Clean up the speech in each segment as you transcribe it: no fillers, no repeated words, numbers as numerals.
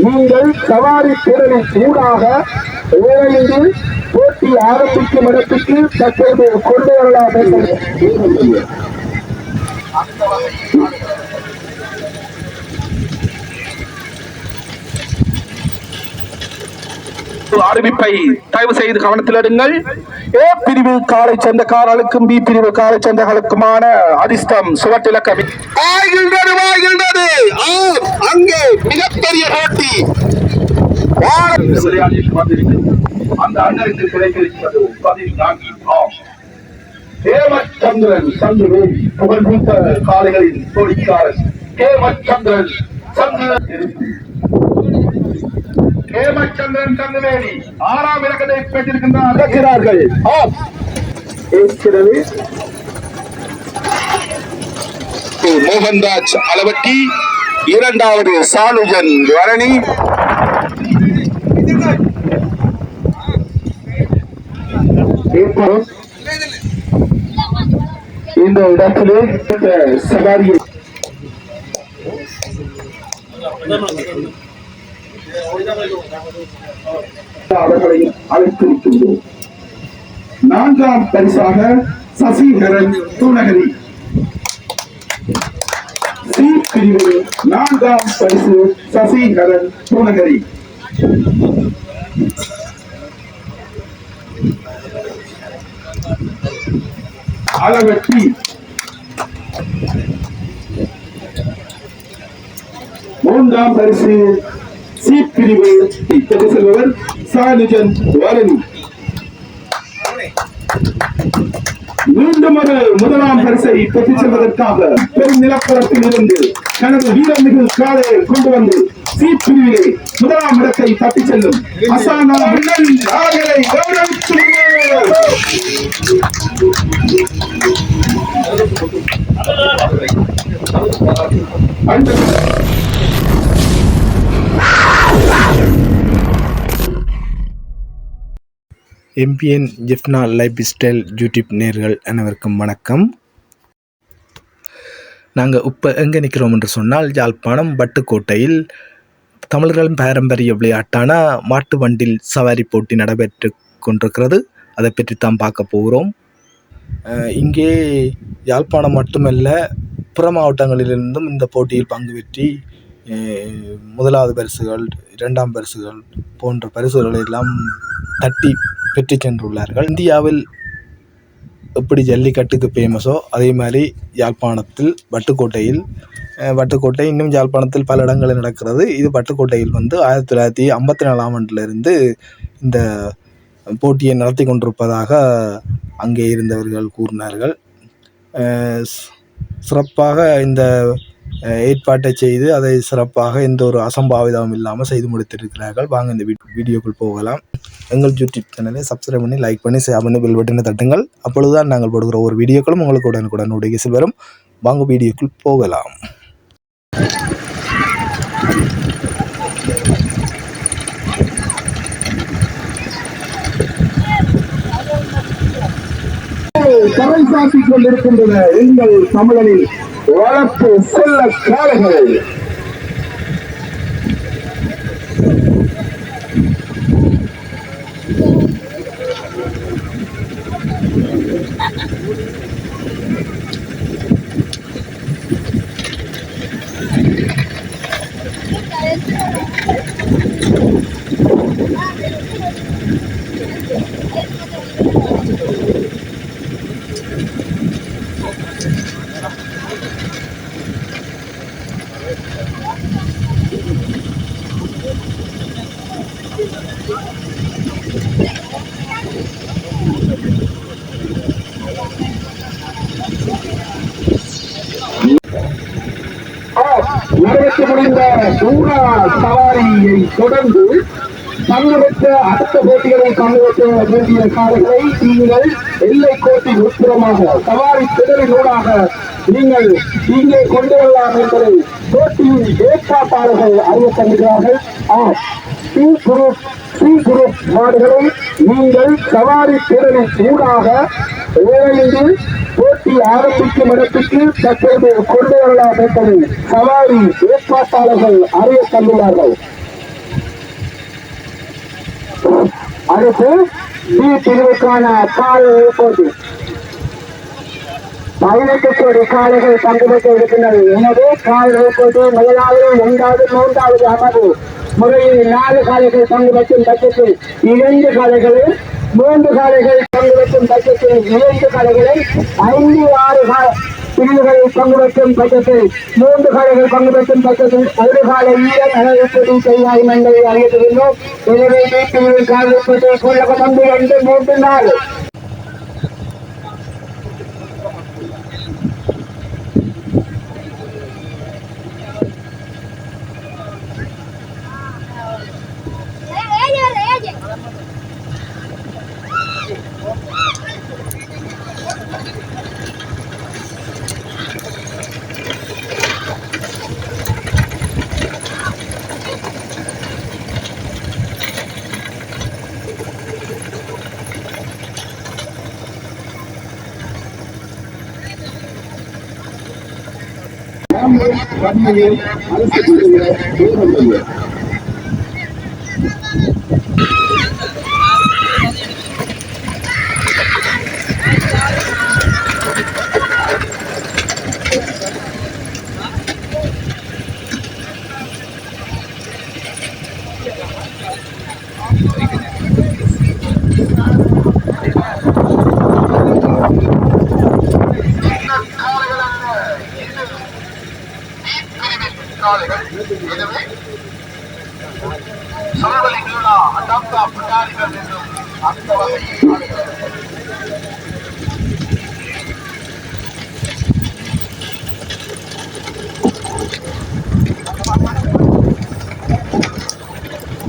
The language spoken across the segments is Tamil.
நீங்கள் சவாரி திறனின் ஊடாக விரைந்து போட்டி ஆரம்பிக்கும் இடத்துக்கு தற்போது கொண்டு வரலாம் என்று அறிவிப்பை தயவு செய்து கவனத்தில் எடுங்கள். ஏ பிரிவு காலை சொந்தக்காரர்களுக்கும் பி பிரிவு காலை சொந்தங்களுக்குமான அதிர்ஷ்டம் சுவட்டிலக்கம் அங்கே மிகப்பெரிய போட்டி அந்த அண்ணனுக்கு கிடைக்கிறது 14 ஹேமச்சந்திரன் சங்குவேல் புகழ்பூத்த காளைகளின் தோழிக்காரன் ஹேமச்சந்திரன் ஹேமச்சந்திரன் சங்குவேலி 6ஆம் இலக்கத்தை பெற்றிருக்கின்றார்கள். மோகன்ராஜ் அளவட்டி, 2வது சாலுஜன் வரணி, இந்த இடத்திலே சவாரியை அவர்களையும் அழைத்திருக்கின்றோம். 4ஆம் பரிசாக சசிகரன் தூணகரி சி பிரிவு 4ஆம் பரிசு சசிகரன் தூணகரி. அளவட்டி மூன்றாம் பரிசு சி பிரிவு பெற்று செல்பவர் சாலுஜன் வாரணி. மீண்டும் ஒரு முதலாம் பரிசை பெற்றுச் செல்வதற்காக பெரும் நிலப்பரப்பில் இருந்து தனது வீரமிகு காலையை கொண்டு வந்து சி பிரிவிலே முதலாம் இடத்தை தட்டிச் செல்லும் அசானா முன்னணி நாடுகளை MPIN Jaffna life style YouTube நேர்கள் அனைவருக்கும் வணக்கம். நாங்கள் இப்போ எங்கே நிற்கிறோம் என்று சொன்னால் யாழ்ப்பாணம் வட்டுக்கோட்டையில் தமிழர்களின் பாரம்பரிய விளையாட்டான மாட்டு வண்டில் சவாரி போட்டி நடைபெற்று கொண்டிருக்கிறது. அதை பற்றி தான் பார்க்க போகிறோம். இங்கே யாழ்ப்பாணம் மட்டுமல்ல, புற மாவட்டங்களிலிருந்தும் இந்த போட்டியில் பங்கு பெற்றி முதலாவது பரிசுகள், 2ஆம் பரிசுகள் போன்ற பரிசுகளை எல்லாம் தட்டி பெற்று சென்றுள்ளார்கள். இந்தியாவில் எப்படி ஜல்லிக்கட்டுக்கு ஃபேமஸோ அதே மாதிரி யாழ்ப்பாணத்தில் வட்டுக்கோட்டை இன்னும் யாழ்ப்பாணத்தில் பல இடங்களில் நடக்கிறது. இது வட்டுக்கோட்டையில் 1954ஆம் ஆண்டிலிருந்து இந்த போட்டியை நடத்தி கொண்டிருப்பதாக அங்கே இருந்தவர்கள் கூறினார்கள். சிறப்பாக இந்த ஏற்பாட்டை செய்து அதை சிறப்பாக எந்த ஒரு அசம்பாவிதமும் இல்லாமல் செய்து முடித்திருக்கிறார்கள். வாங்க இந்த வீடியோக்குள் போகலாம். எங்கள் யூடியூப் சேனலை சப்ஸ்கிரைப் பண்ணி, லைக் பண்ணி, ஷேர் பண்ணி, பெல் பட்டனை தட்டுங்கள். அப்பொழுதுதான் நாங்கள் போடுகிற ஒரு வீடியோக்களும் உங்களுக்கு உடனுக்குடன் நோட்டிஃபிகேஷன் வரும். வாங்க வீடியோக்குள் போகலாம். பறைசாற்றிக் கொண்டிருக்கின்றன எங்கள் தமிழனில் வளர்ப்பு செல்ல காளைகள். நிறைவேற்ற முடிந்த சூறா சவாரியை தொடர்ந்து பங்குபெற்ற அடுத்த போட்டிகளில் பங்குபெற்ற வேண்டிய காலைகளை நீங்கள் எல்லை கோட்டின் உட்புறமாக சவாரி திடலினூடாக நீங்கள் இங்கே கொண்டு வரலாம் என்பதை போட்டியின் ஏற்பாட்டாளர்கள் அறிவித்திருக்கிறார்கள். சி குரூப் நாடுகளை நீங்கள் சவாரி திறனின் ஊடாக விரைந்து போட்டி ஆரம்பிக்கும் இடத்துக்கு தற்போது கொண்டு வரலாம் என்பதை சவாரி ஏற்பாட்டாளர்கள் அறிய தந்துள்ளார்கள். அடுத்து பி பிரிவுக்கான கால போட்டி 18 கோடி காளைகள் பங்கெடுக்க இருக்கின்றது. எனவே கால போட்டி முதலாவது, இரண்டாவது, மூன்றாவது அமர்வு முறையில் 4 காளைகள் பங்கெடுக்கும் பட்சத்தில் 2 காளைகளை, 3 காளைகள் பங்கெடுக்கும் பட்சத்தில் 2 காளைகளை, 5, 6 பிரிவுகளில் பங்கெடுக்கும் பட்சத்தில் 3 காளைகள் பங்கெடுக்கும் பட்சத்தில் 1 காலை வீரர் அளவுப்படி செய்வாய் என்பதை அறிவித்துள்ளோம். எனவே பிரிவு காலப்படி கொள்ளக தம்பி 2, 3, 4 வன்மையில் அரசு கூறுகிற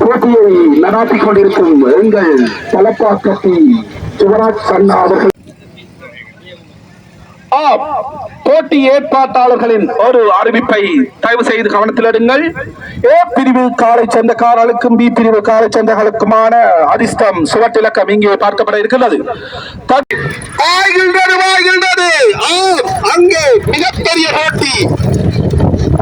போட்டியை நடாத்திக் கொண்டிருக்கும் எங்கள் தலப்பாக்கத்தி சிவராஜ் சன்னா அவர்கள் போட்டி ஏற்பாட்டாளர்களின் ஒரு அறிவிப்பை தயவு செய்து கவனத்தில் எடுங்கள். ஏ பிரிவு காலை சொந்தக்காரர்களுக்கும் பி பிரிவு காலை சொந்தங்களுக்குமான அதிர்ஷ்டம் சுவட்டிலக்கம் இங்கே பார்க்கப்பட இருக்கிறது. அங்கே மிகப்பெரிய போட்டி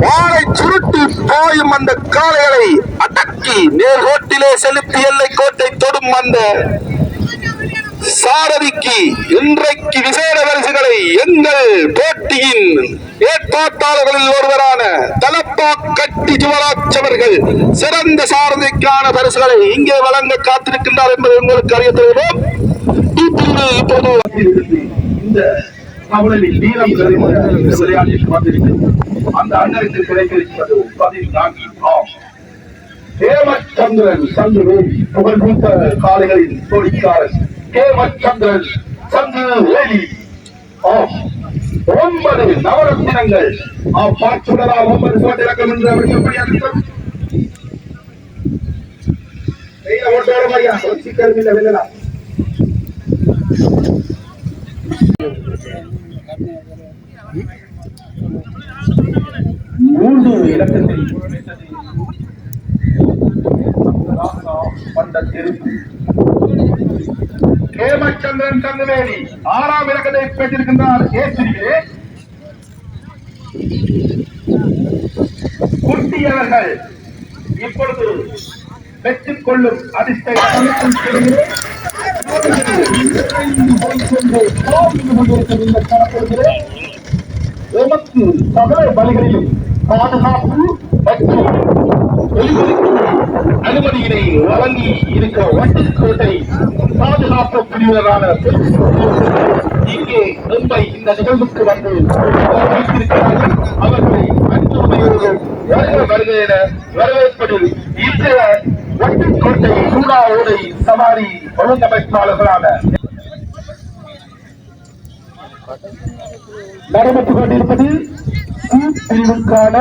வாழை சுருட்டி பாயும் அந்த காளைகளை அடக்கி நேர்கோட்டிலே செலுத்தி எல்லை கோட்டை தொடும் அந்த சாரதிக்கு இன்றைக்கு விசேட பரிசுகளை எங்கள் போட்டியின் ஏற்பாட்டாளர்களில் ஒருவரான தலப்பாக்கட்டி யுவராஜ் அவர்கள் சிறந்த சாரதிக்கான பரிசுகளை இங்கே வழங்க காத்திருக்கின்றார் என்பதை உங்களுக்கு அறிய தருவோம். இப்போது இந்த தமிழில் வீரம் விளையாட்டில் வந்திருக்கிறது. அந்த அண்ணனுக்கு கிடைத்திருக்கிறது 14 ஹேமச்சந்திரன் சங்குவேலி புகழ்பூத்த காளைகளின் தோழிக்காரன் ஹேமச்சந்திரன் சங்குவேலி 9 நவரத்தினங்கள் பார்ச்சுடரா 9 சோட்டிலக்கம் என்று அவர் எப்படி அர்த்தம் ஓட்டோட மையா சீக்கிரம் இல்லை வெல்லலாம். மூன்று இலக்கத்தில் ஹேமச்சந்திரன் சங்குவேலி 6ஆம் இலக்கத்தை பெற்றிருக்கின்றார். ஏற்றிலே குட்டியவர்கள் இப்பொழுது பெற்றுக் கொள்ளும் அதிர்ஷ்ட எமக்கு சகல வழிகளிலும் பாதுகாப்பு மற்றும் அனுமதியினை வழங்கி இருக்க வட்டுக்கோட்டை பாதுகாப்பு பிரிவினரான இங்கே மும்பை இந்த நிகழ்வுக்கு வந்து வைத்திருக்கிறார்கள். அவர்களை அன்புமையோடு வருக என வரவேற்பதில் இன்றைய வட்டுக்கோட்டை சூடா ஓடை சவாரி ஒழுங்கமைப்பாளர்களான நடைபெற்றுக் கொண்டிருப்பது பிரிவுக்கான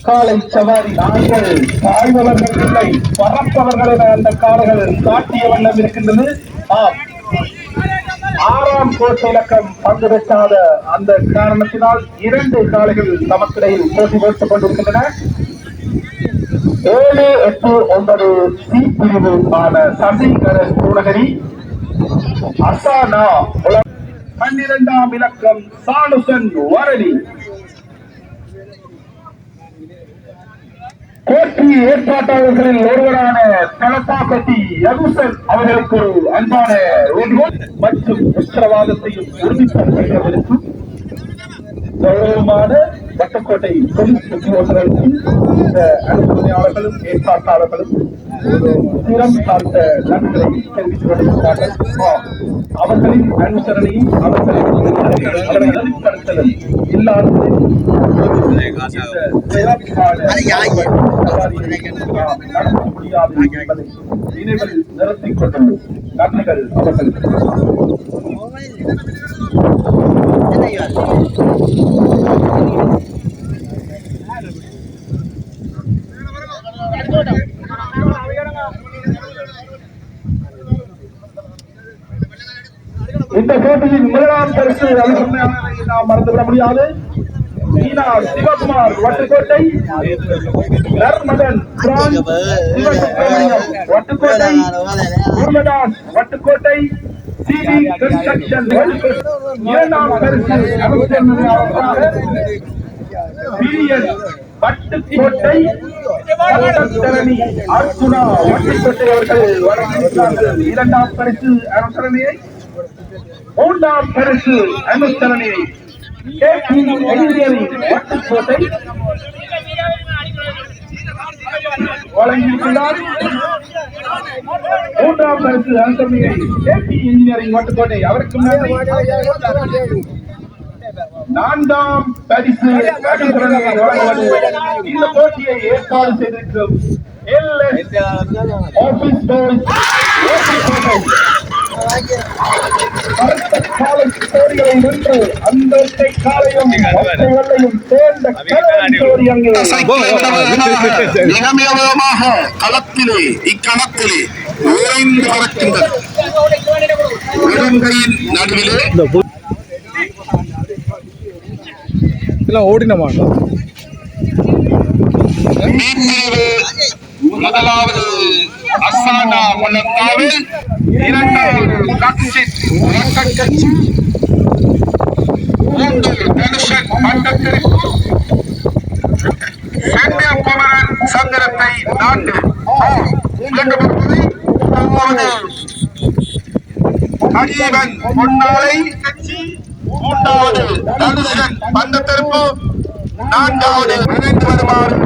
காலை சவாரி. நாங்கள் பாய்பவர்கள் இல்லை, பறப்பவர்கள் என அந்த காளைகள் காட்டிய வண்ணம் இருக்கின்றது. 6ஆம் கோட்டை இலக்கம் பங்கு பெற்றாத அந்த காரணத்தினால் 2 காளைகள் நமக்கிடையில் போட்டி போட்டுக் கொண்டிருக்கின்றன. 7, 8, 9 சி பிரிவுக்கான சசிகரன் பூனகரி அசானா 12ஆம் இலக்கம் சாலுசன் வரலி போட்டி ஏற்பாட்டாளர்களில் ஒருவரான தலப்பாக்கட்டி யகுசன் அவர்களுக்கு ஒரு அன்பான வேண்டுகோள் மற்றும் உத்தரவாதத்தையும் உறுதிப்படுத்துவதற்கும் கௌரவமான வட்டக்கோட்டை போலீஸ் உத்தியோகர்களுக்கும் இந்த அனுசரணையாளர்களும் ஏற்பாட்டாளர்களும் சிரம் சார்ந்த நன்றிகளை தெரிவித்துக் கொண்டிருக்கிறார்கள். அவர்களின் அனுசரணையும் அவர்களின் நல்படுத்தலும் இல்லாதது நடத்த முடியாது என்பதை நினைவில் நிறுத்திக் கொண்டுள்ளது. நன்றிகள் அவர்களுக்கு. இந்த போட்டியின் முதலாம் பரிசு நாம் மறந்துவிட முடியாது. மீனா சிவகுமார் வட்டுக்கோட்டை, நர்மதன் சிவசுப்பிரமணியம் வட்டுக்கோட்டை, முருகதாஸ் வட்டுக்கோட்டை, சிவி கன்ஸ்ட்ரக்ஷன் இரண்டாம் பரிசு வட்டுக்கோட்டை தரணி அர்ஜுனா வட்டுக்கோட்டை அவர்கள் வழங்குகிறார்கள் இரண்டாம் பரிசு அனுசரணையை. மூன்றாம் பரிசு அனுசரணையை வட்டுக்கோட்டை வழங்கியிருக்கிறார். மூன்றாம் பரிசு அனுசரணையை இன்ஜினியரிங் வட்டுக்கோட்டை அவருக்கு நான்காம் பரிசு அனுசரணையை வழங்குவது இந்த போட்டியை ஏற்பாடு செய்திருக்கும் ஆபீஸ் பாய்ஸ் கோடிகளை வென்று அந்த காலையும் வெள்ளையும் சேர்ந்த களத்திலே இக்களத்திலே உறைந்து பறக்கின்ற இலங்கையின் நடுவிலே ஓடின முதலாவது அசானா முழக்காவில் இரண்டாவது கட்சித் கட்சி மூன்று தனுஷன் மண்டத்திற்கு கன்னியாகுமரன் சந்திரத்தை நான்கு அஜீவன் பொன்னாலை கட்சி மூன்றாவது தனுஷன் பந்தத்திற்கு நான்காவது விரைந்து வருமாறு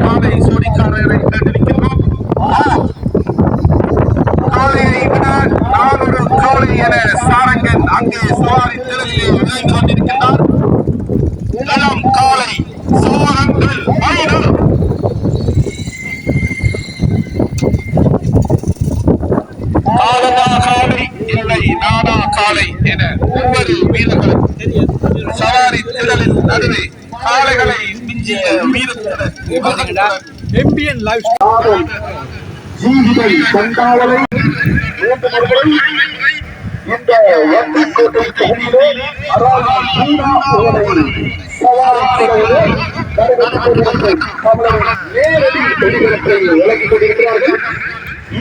காலை சோடிக்காரரை கேட்டிருக்கின்றோம். காலையை விட நானொரு காலை என சாரங்கன் அங்கே சவாரி திறனிலே விளைந்து கொண்டிருக்கின்றார். இளம் காலை சோரங்கள் பயிரும் காலனா காலை இல்லை நானா காலை என ஒவ்வொரு வீரர்களும் சவாரி திறனின் நடுவே காளைகளை மிஞ்சிய வீரத்துடன் எம்பிஎன் லைவ் ஜீவிகள் கண்டாளரை இந்த வட்டுக்கோட்டை தொகுதியிலே நேரடி வெளியிடத்தை வழங்கிக் கொண்டிருக்கிறார்கள்.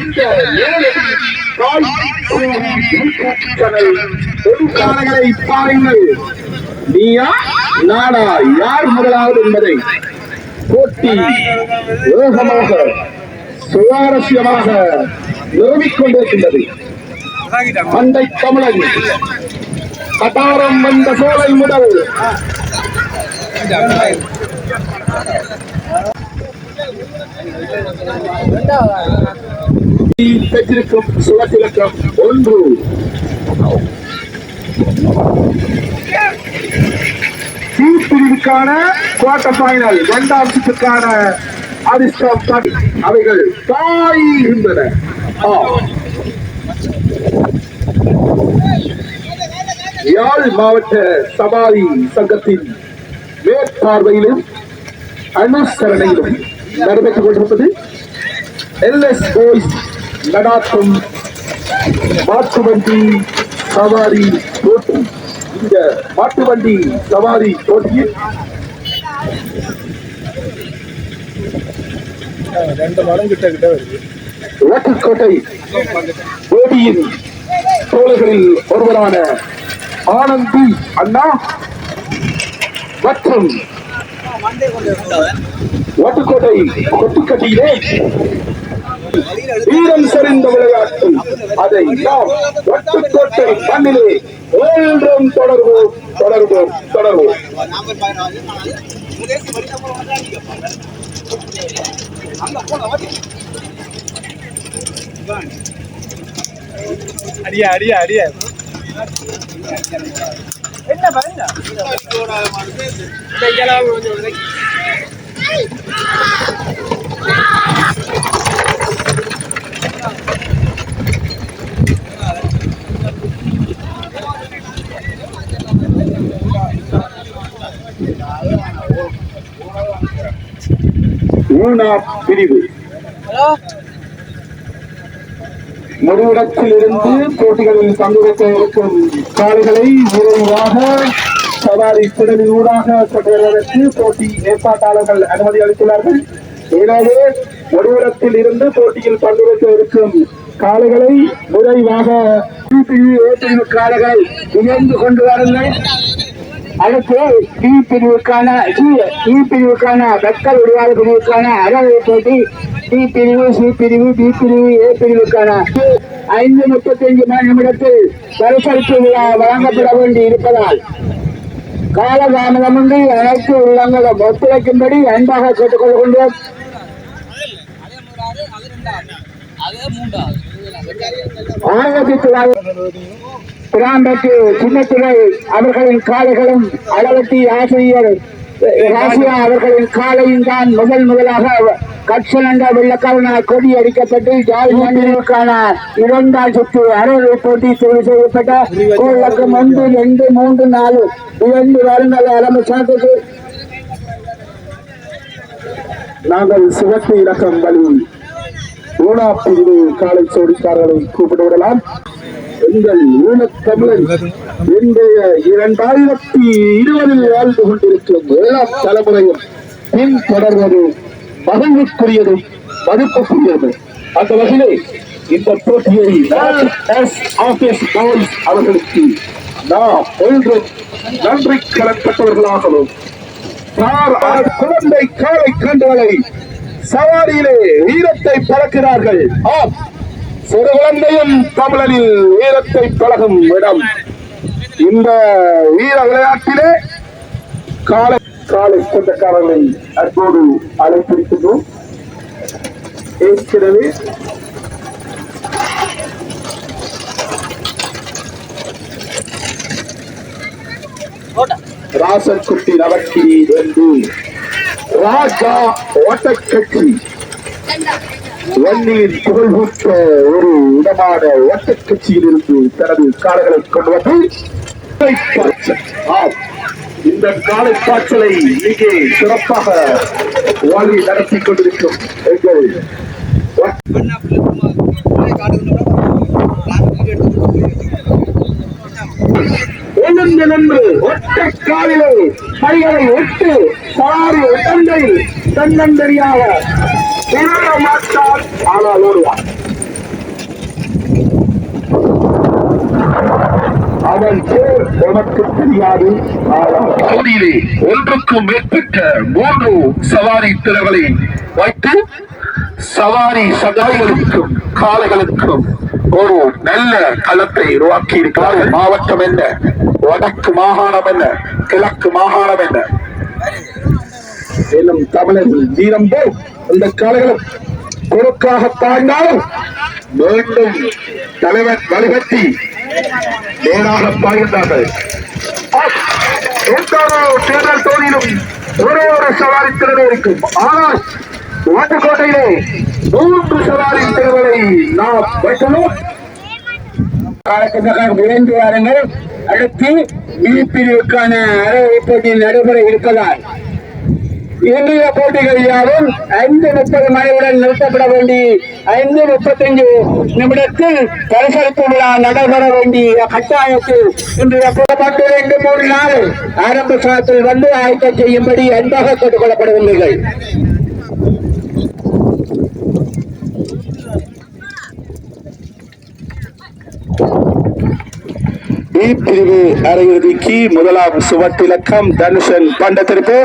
இந்த நேரடி தொழிற்சாலைகளை பாருங்கள். நீயா நானா யார் முதலாவது என்பதை போட்டி வேகமாக சுவாரஸ்யமாக நிறுவிக் கொண்டிருக்கின்றது. மண்டை தமிழன் கட்டாரம் வந்த சோலை முதல் பெற்றிருக்கும் சுழற்சிலக்கம் 1. பிரிவுக்கான குவார்டர் பைனல் இரண்டாம் சுற்றுக்கான அதிர்ஷ்டம் அவைகள் பாய்கின்றன. யாழ் மாவட்ட சவாரி சங்கத்தின் மேற்பார்வையிலும் அனுசரணையிலும் நடைபெற்றுக் கொண்டிருப்பது எல்எஸ் பாய்ஸ் நடாத்தும் மாட்டுவண்டி சவாரி போட்டி. இந்த மாட்டுவண்டி சவாரி போட்டியில் 2 மடம் கிட்ட வருது. வட்டுக்கோட்டை போட்டியின் தோழர்களில் ஒருவரான ஆனந்தி அண்ணா மற்றும் வட்டுக்கோட்டை கொட்டுக்கட்டியிலே வீரம் செறிந்த விளையாட்டு அதை நாம் வட்டுக்கோட்டை மண்ணிலே மீண்டும் தொடர்வோம். அடியா பிரிவு முடிவிடத்தில் இருந்து போட்டிகளில் பங்கேற்க இருக்கும் காளைகளை விரைவாக சவாரி திடலின் ஊடாக கொண்டு வருவதற்கு போட்டி ஏற்பாட்டாளர்கள் அனுமதி அளித்துள்ளார்கள். எனவே முடிவிடத்தில் இருந்து போட்டியில் பங்கேற்க இருக்கும் காளைகளை விரைவாக காளைகளை இணைந்து கொண்டு வாருங்கள். அடுத்து பிரிவுக்கான வெக்கல் உருவாத பிரிவுக்கான அறவை போட்டி டி பிரிவு, சி பிரிவு, பி பிரிவு, ஏ பிரிவுக்கான 5:35 நிமிடத்தில் பரிசளிப்பு விழா வழங்கப்பட வேண்டி இருப்பதால் காலதாமதமின்றி அனைத்து உள்ளங்களும் ஒத்துழைக்கும்படி அன்பாக கேட்டுக்கொள்கின்றோம். பிராம்பட்டு சின்னத்துறை அவர்களின் காளைகளும் அளவட்டி ஆசிரியர் ராசியா அவர்களின் காளையும் தான் முதலாக கட்சலண்ட வெள்ளக்காரனால் கொடி அடிக்கப்பட்டு ஜால் மண்ணிற்கான 2ஆம் சுற்று அரையிறுதி போட்டி தேர்வு செய்யப்பட்ட கோலக்கம் 1, 2, 3, 4 2 வருங்கள் அரம்பு. நாங்கள் சிவப்பு இலக்கம் வழி பிரிவு காலை சோடிக்காரர்களை கூப்பிட்டு விடலாம். எங்கள் ஈழத்தமிழன் இன்றைய 2020 வாழ்ந்து கொண்டிருக்கும் 7ஆம் தலைமுறையும் பின் தொடர்வது மகிழ்வுக்குரியது, மதிப்புக்குரியது. அந்த வகையிலே இந்த போட்டியை அவர்களுக்கு நாம் ஒன்றும் நன்றி கடன்பட்டவர்களாகவும் குழந்தை காலை கண்டுகளை சவாரியிலே வீரத்தை பறக்கிறார்கள். ஆம், சிறு குழந்தையும் தமிழனில் வீரத்தை பழகும் இடம். இந்த வீர விளையாட்டிலே காலை சொந்தக்காரர்களை அன்போடு அழைத்திருக்கின்றோம். ஏற்கனவே ராசன்குட்டி நவக்கிரி என்று ராஜா ஓட்டக்கட்சி வன்னியின் புகழ்பூற்ற ஒரு இடமான ஓட்டக்கட்சியில் இருந்து தனது காளைகளை கொண்டு வந்து இந்த காளை காய்ச்சலை இங்கே சிறப்பாக வாழி நடத்தி கொண்டிருக்கும் எங்கள் எழுந்து நின்று ஒட்ட காலிலே கைகளை ஒட்டு சாரி ஒட்டந்தை தன்னந்தரியாக மாட்டார், ஆனால் ஓடுவார். அவன் பேர் உனக்கு தெரியாது. பகுதியிலே ஒன்றுக்கும் மேற்பட்ட 3 சவாரி திறங்களை வைத்து சவாரி சகாய்களுக்கும் காளைகளுக்கும் ஒரு நல்ல களத்தை உருவாக்கி இருக்கிறார்கள். மாவட்டம் என்ன, வடக்கு மாகாணம் என்ன, கிழக்கு மாகாணம் என்ன, மேலும் தமிழர் வீரம் போல் அந்த காளைகளும் குறுக்காக பாய்ந்தாலும் மீண்டும் தலைவர் வழிகட்டி நேராக பாய்ந்தார்கள். தேர்தல் தோழியிலும் ஒரு சவாரி திறமை இருக்கும். ஆனால் வட்டுக்கோட்டையிலே 3 சவாரி திறமைகளை நாம் வைக்கணும். விரைந்து வாருங்கள். அடுத்து பிரிவுக்கான அரையிறுதி போட்டி நடைபெற இருப்பதால் இன்றைய போட்டிகள் யாரும் 5:30 மணியுடன் நிறுத்தப்பட வேண்டி 5:35 நிமிடத்தில் பரிசளிப்பு விழா நடைபெற வேண்டிய கட்டாயத்தில் இன்றைய புறப்பட்டு 2, 3 நாள் ஆரம்ப காலத்தில் வந்து ஆயத்தம் செய்யும்படி அன்பாக கேட்டுக் கொள்ளப்படவில்லைகள். பிரிவு அரையிறுதிக்கு முதலாம் சுவட்டிலக்கம் தனுஷன் பண்டத்திற்கு,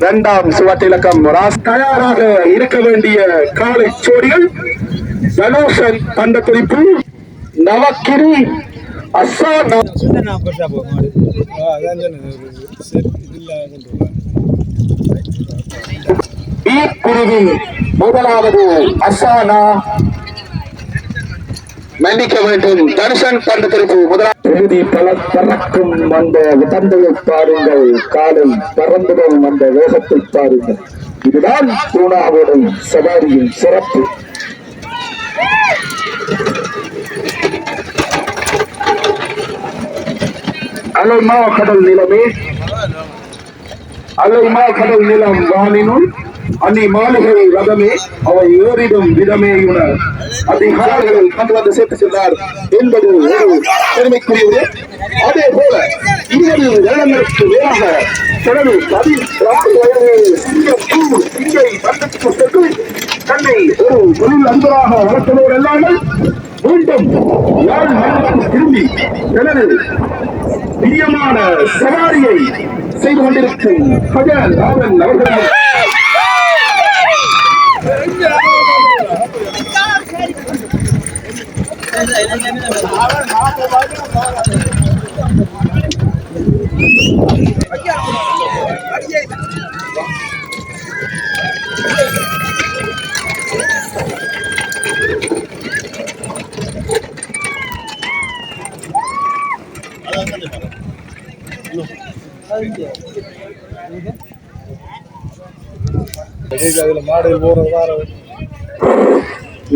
இரண்டாம் சுவட்டிலக்கம் தயாராக இருக்க வேண்டிய காலை சோடிகள் தனுஷன் பண்டத்திற்கு நவக்கிரி அசா பிரிவில் முதலாவது அசானா மன்னிக்க வேண்டும் தனுஷன் பண்டத்திற்கு முதலாவது பறக்கும் அந்த தந்தையை பாருங்கள், காலை பறந்துடும் அந்த வேகத்தை பாருங்கள். இதுதான் பூனாவுடன் சவாரியின் சிறப்பு. அலைமா கடல் நிலமே, அலைமா கடல் நிலம் வானினுள் அன்னி மாளிகை ரதமே அவை ஏறிடும் விதமே உணர் அதிகாரிகளில் கொண்டு வந்து சேர்த்து சென்றார் என்பது ஒரு பெருமைக்குரியது. அதே போல 20 வருடங்களுக்கு மேலாக கடல் தன்னை ஒரு தொழில் அன்பராக வளர்த்ததோடு அல்லாமல் மீண்டும் திரும்பி தனது பிரியமான சவாரியை செய்து கொண்டிருக்கும் பகல் ராவன் அவர்கள்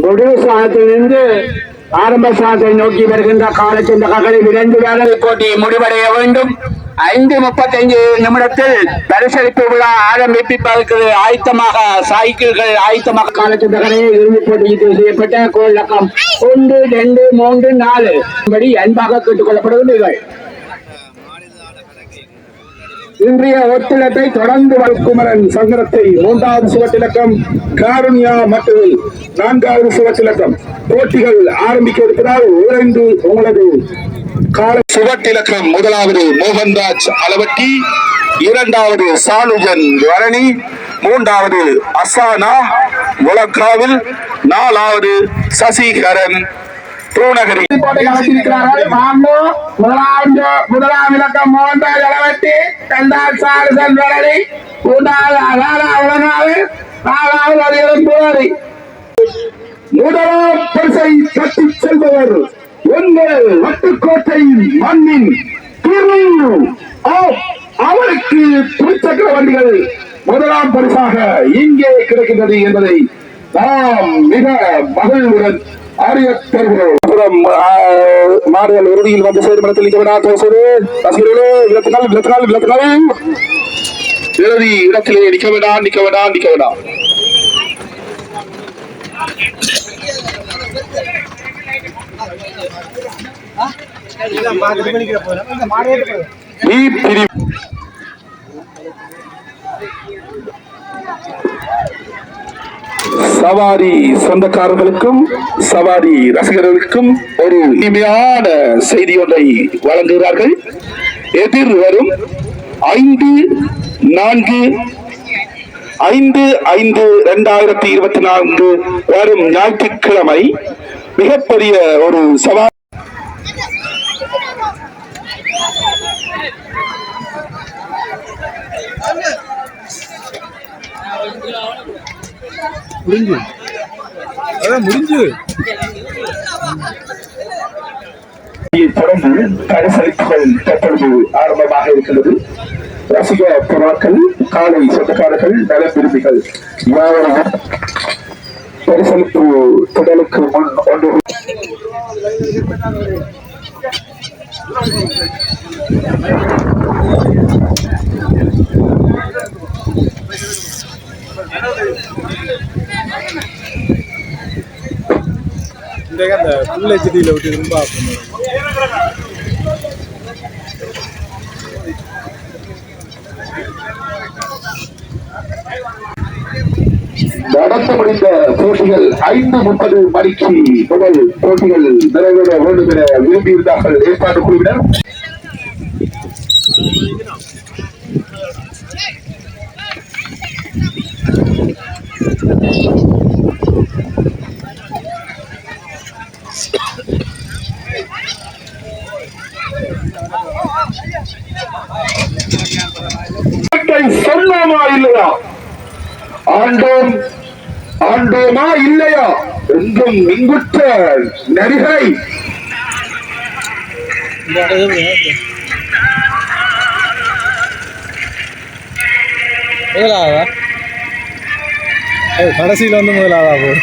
முடிவு சாதத்திலிருந்து ஆரம்ப சாதத்தை நோக்கி வருகின்ற காலச்சந்தகளை 2 வேலை போட்டி முடிவடைய வேண்டும். 5:35 நிமிடத்தில் பரிசளிப்பு விழா ஆரம்பிப்பதற்கு ஆயத்தமாக சைக்கிள்கள் ஆயத்தமாக காலச்சந்தகரை இறுதிப் போட்டிக்கு செய்யப்பட்ட கோல் இலக்கம் 1, 2, 3, 4 படி அன்பாக கேட்டுக் கொள்ளப்படுகிறீர்கள். இன்றைய ஒத்துழைப்பை தொடர்ந்து குமரன் சங்கரத்தை 3வது சுவட்டிலக்கம், காருண்யா மட்டும் 4வது சுவட்டிலக்கம் போட்டிகள் ஆரம்பிக்க இருக்கிறார். விரைந்து உங்களது சுவட்டிலக்கம் 1வது மோகன்ராஜ் அளவட்டி, 2வது சாலுஜன் வரணி, 3வது அசானா முழக்காவில், 4வது சசிகரன் பூநகரி. முதலாம் இலக்கம் மோகன்ராஜ் அளவட்டி, 2வது சாலுஜன் வரணி, 3வது அசானா முழக்காவில், 4வது பூநகரி. முதலாம் பரிசை தட்டிச் செல்பவர் உங்கள் வட்டுக்கோட்டை மண்ணின் அவருக்கு துவிச்சக்கர வண்டிகள் முதலாம் பரிசாக இங்கே கிடைக்கின்றது என்பதை நாம் மிக மகிழ்வுடன் அறிய தருகிறோம். மாடுகள் இறுதியில் வந்து சேர்மனத்தில் இறுதி இடத்திலே நிக்க வேண்டாம். சவாரி சொந்தக்காரர்களுக்கும் சவாரி ரசிகர்களுக்கும் ஒரு இனிமையான செய்தி ஒன்றை வழங்குகிறார்கள். எதிர் வரும் 5/5/2024 வரும் ஞாயிற்றுக்கிழமை மிகப்பெரிய ஒரு சவாரி முடிஞ்சு தொடர்ந்து பரிசளிப்புகள் தற்பொழுது ஆரம்பமாக இருக்கிறது. ரசிக பொருட்கள், காலை சொந்தக்காரர்கள், நல விரும்பிகள் பரிசளிப்பு தொடலுக்கு முன் ஒன்று அந்த புல்லை செடியில் விட்டு ரொம்ப நடத்த முடிந்த போட்டிகள் 5:30 மணிக்கு முதல் போட்டிகள் நிறைவேற வேண்டும் என விரும்பியிருந்தார்கள் ஏற்பாடு குழுவினர். சொன்னோமா இல்லையா, ஆண்டோமா இல்லையா என்றும் இங்குற்ற நரிகளை முதலாவதா கடைசியில் வந்து முதலாவதா போடு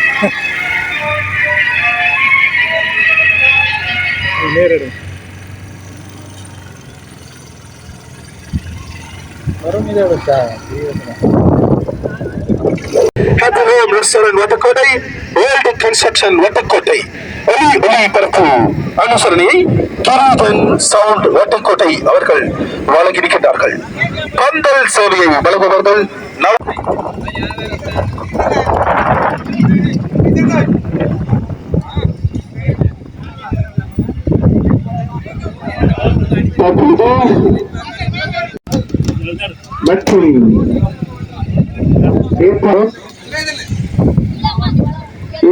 நேரடி வரும் இதை விட்டா வட்டக்கோட்டை வேர்ல்டு கன்ஸ்ட்ரக்ஷன் வட்டக்கோட்டை ஒளிபரப்பு அனுசரணையை சவுண்ட் வட்டக்கோட்டை அவர்கள் வழங்கியிருக்கின்றார்கள். பந்தல் சேவையை வழங்குபவர்கள் மற்றும்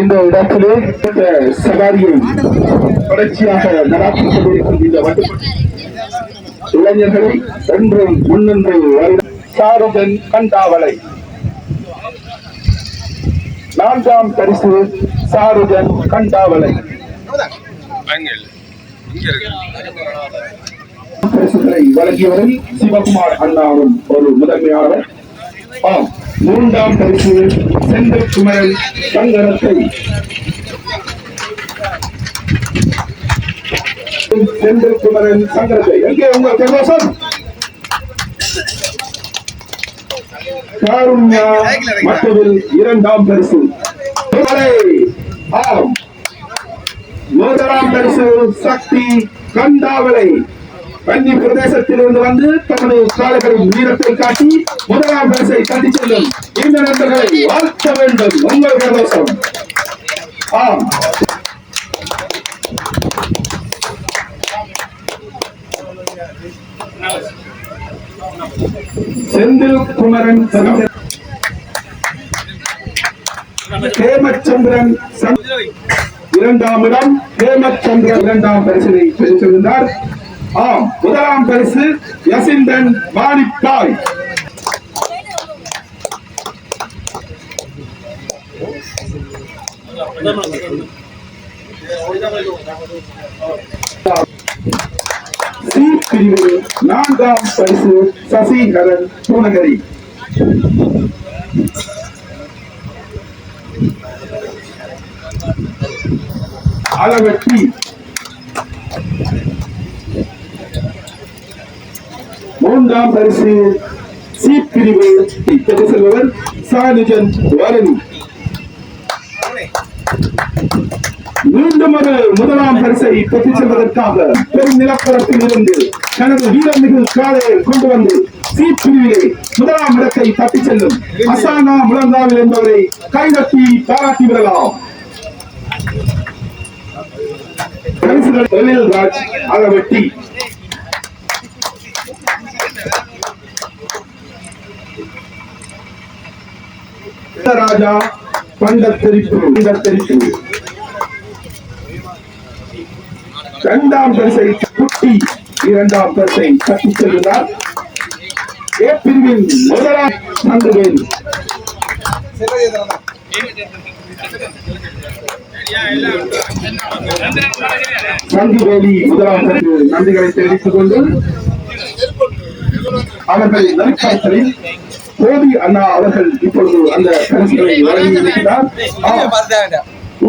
இந்த இடத்திலே சவாரியை தொடர்ச்சியாக நடாத்திக் கொண்டிருக்கும் இந்த வட்டக்கோட்டை இளைஞர்களை என்றும் முன்னின்று சாருதன் கண்டாவளை 4ஆம் பரிசு சாருதன் கண்டாவளை பரிசுகளை வழங்கியவரில் சிவகுமார் அண்ணாவும் ஒரு முதன்மையாளர். 3ஆம் பரிசு செந்தில் குமரன் சங்கரத்தை எங்கே உங்கள் பிரதோஷம் காருண்யா மட்டவில் 2ஆம் பரிசு. 1ஆம் பரிசு சக்தி கண்டாவளை கன்னி பிரதேசத்திலிருந்து வந்து தமது காலைகளின் வீரத்தை காட்டி 1ஆம் பரிசை தட்டி செல்லும் இந்த நண்பர்களை வாழ்த்த வேண்டும். உங்கள் பிரதேசம் செந்தில் குமரன் ஹேமச்சந்திரன் 2ஆம் இடம். ஹேமச்சந்திரன் 2ஆம் பரிசினை பெற்றுள்ளார். 1ஆம் பரிசு யசிந்தன் வாணிப்பாய். சி பிரிவு 4ஆம் பரிசு சசிகரன் பூனகரி. அளவெட்டி 3ஆம் பரிசு சி பிரிவு பெற்று செல்பவர் சானுஜன் வாரணி. மீண்டும் ஒரு 1ஆம் பரிசை பெற்றுச் செல்வதற்காக பெரும் நிலப்பரப்பில் இருந்து தனது வீரமிகு காலையை கொண்டு வந்து சி பிரிவிலே 1ஆம் இடத்தை தட்டிச் செல்லும் அசானா முழங்காவில் என்பவரை கைதட்டி பாராட்டி விடலாம். பரிசுகள் ராஜ் அளவெட்டி. ராஜா பண்டத்தெரிப்பு 2ஆம் பரிசை குட்டி 2ஆம் பரிசை தட்டிச் செல்கிறார். ஏ பிரிவின் 1ஆம் சங்குவேல் சங்குவேலி 1ஆம் பரிசு நன்றிகளை தெரிவித்துக் கொண்டு அவர்கள் நற்காய்ச்சலில் கோதி அண்ணா அவர்கள் இப்பொழுது அந்த பரிசுகளை வழங்கியிருக்கிறார்.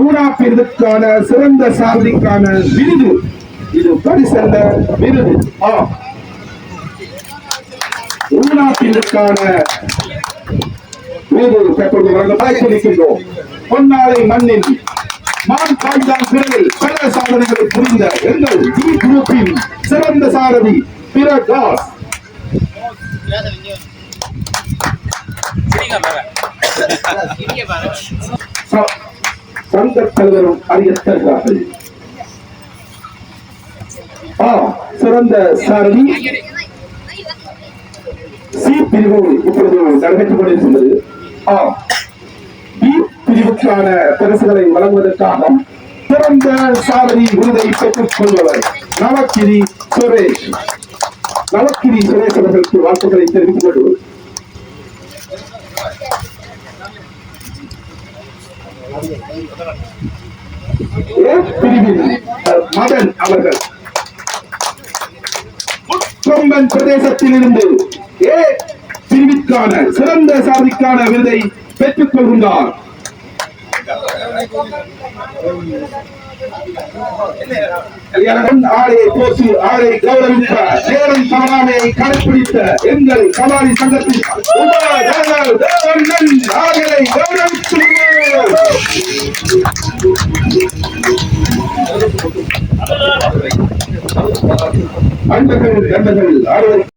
ஊனாப்பிற்கான சிறந்த சாரதிக்கான விருது இது பரிசல்ல விருது. ஊனாப்பிற்கான விருது தற்பொழுது வழங்க வாய்ப்பிருக்கின்றோம். பொன்னாலை மண்ணில் மான் பாய்தான் பிறவில் பல சாதனைகளை புரிந்த எங்கள் டி குரூப்பின் சிறந்த சாரதி பிரகாஷ் சங்க தலைவரும் அறியத்தருகிறார்கள். சிறந்த சாரதி சி பிரிவு இப்பொழுது நடைபெற்றுக் கொண்டிருக்கின்றது. பி பிரிவுக்கான பரிசுகளை வழங்குவதற்காக சிறந்த சாரதி விருதை பெற்றுக் கொள்பவர் நவக்கிரி சுரேஷ். நவக்கிரி சுரேஷ் அவர்களுக்கு வாழ்த்துக்களை தெரிவித்துக் கொள்வோம். பிரிவில் மதன் அவர்கள் கொம்பன் பிரதேசத்தில் இருந்து ஏ பிரிவிற்கான சிறந்த சாதிக்கான விருதை பெற்றுக் கொள்கின்றார். ஆளை போசி ஆளை கௌரவித்த சேரன் சமநாமையை கடைபிடித்த எங்கள் கபாலி சங்கத்தின் ஆகளை கௌரவித்து அன்பர்கள் நண்பர்கள் ஆளுநர்